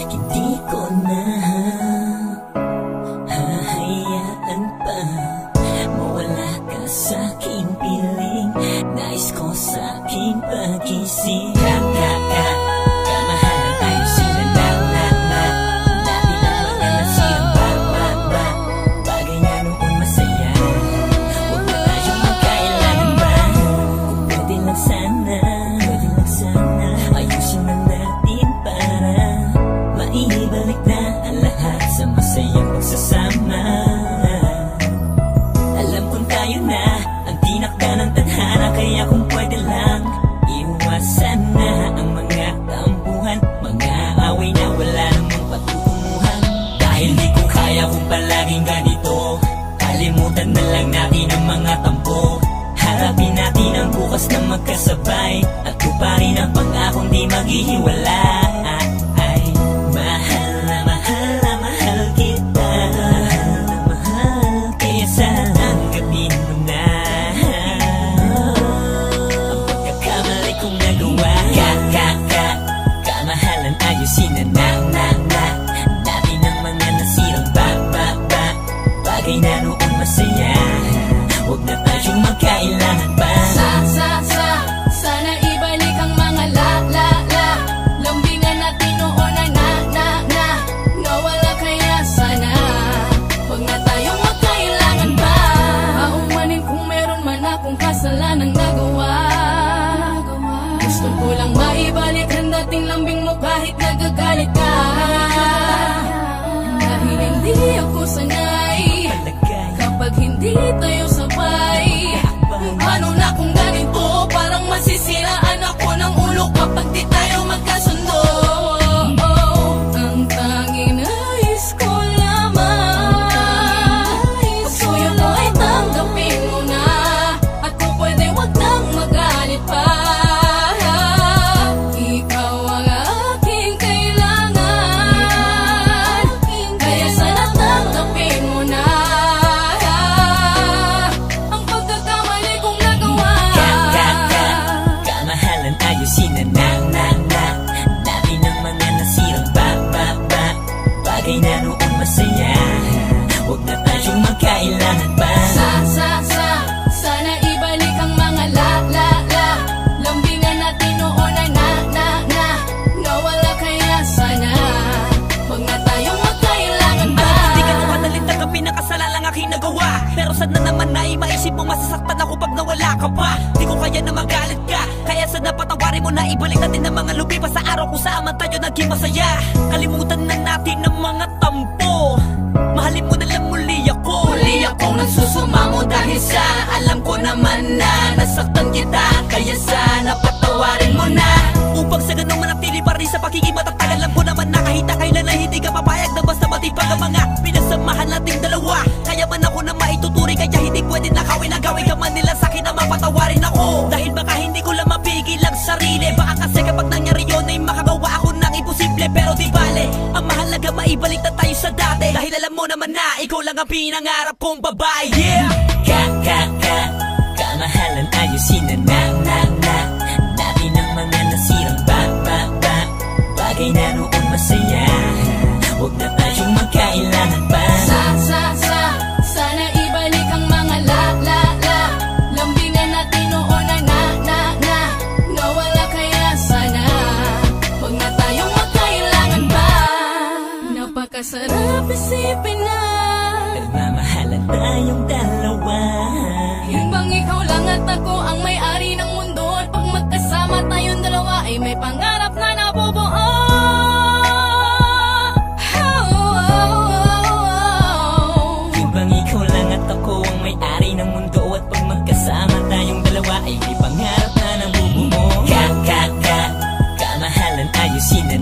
Hindi ko na hahayaan pa mawala ka sa'king piling. Nais ko sa'king pagising. Kamahalan tayo sila na natin ang mga nasirang bagay na noon masaya. Huwag na tayong magkailangan ba? Kung pwede lang sana ayusin na natin para maibalik na ang lahat sa masayang pagsasama. Alam kong tayo na ang tinakda ng tadhana, kaya kung pwede lang iwasan na ang mga tampuhan, mga away na wala namang patutunguhan. Dahil di ko kaya kung palaging ganito, kalimutan na lang natin ang mga tampo. Harapin natin ang bukas na magkasabay at tuparin ang pangakong di maghihiwalay. Mahal na mahal kita, kaya sana tanggapin mo na ang pagkakamali kong nagawa. Kamahalan ayusin na natin ang mga nasirang bagay na noon masaya. Huwag na tayong magkailangan pa. Sana ibalik ang mga lambingan natin noon na nawala, kaya sana huwag na tayong magkailangan pa. Paumanin kung meron man akong kasalanang nagawa. Gusto ko lang maibalik ang dating lambing mo kahit nagagalit ka. Dahil hindi ako sanay kapag hindi tayo sabay. Ano na kung ganito, parang masisiraan ako ng ulo kapag di tayo magkasundo. Ang tanging nais ko lamang, pagsuyo ko ay tanggapin mo na, at kung pwede wag nang magalit pa. Ikaw ang aking kailangan, kaya sana tanggapin mo na ang pagkakamali kong nagawa. Kamahalan ayusin na natin ang mga nasirang bagay na noon masaya. Huwag na tayong magkailangan pa. Sana ibalik ang mga lambingan natin noon na nawala, kaya sana huwag na tayong magkailangan pa. Di ka madaling tanggapin na kasalanan ang aking nagawa, pero sana naman na maisip mo masasaktan ako pag nawala ka pa. Di ko kaya na magalit ka, kaya sana patawarin mo na ibalik natin ang mga lumipas sa araw kung saan man tayo naging masaya. Kalimutan na natin ang mga tampo, mahalin mo na lang muli ako. Muli akong nagsusumamo dahil sa alam ko naman na nasaktan kita, kaya sana patawarin mo na. Upang sa ganun manatili pa rin sa pagiging matatag, alam ko naman na kahit na kailan ay hindi ka papayag na basta matipag ang mga pinasamahan nating dalawa. Kaya man ako na maituturi, kaya hindi pwede nakawin ang gawin ka man nila sa'kin na mapatawarin ako. Dahil baka hindi ko lang mapigil ang sarili, baka kasi kapag nangyari yun ay makagawa ako ng imposible. Pero di bale, ang mahalaga maibalik na tayo sa dati, dahil alam mo naman na ikaw lang ang pinangarap kong babae. Yeah! Kamahalan ayusin na natin ang mga nasirang bagay na noon masaya. Huwag na tayong magkailangan pa. Sana ibalik ang mga lambingan natin noon na nawala, kaya sana huwag na tayong magkailangan pa. Napakasarap isipin na nagmamahalan tayong dalawa. yung bang ikaw lang at ako ang may-ari ng mundo, at pag magkasama tayong dalawa ay may pangarap na nabubuo. Yung bang ikaw lang at ako ang may-ari ng mundo, at pag magkasama tayong dalawa ay may pangarap na nabubuo. Kamahalan ayusin na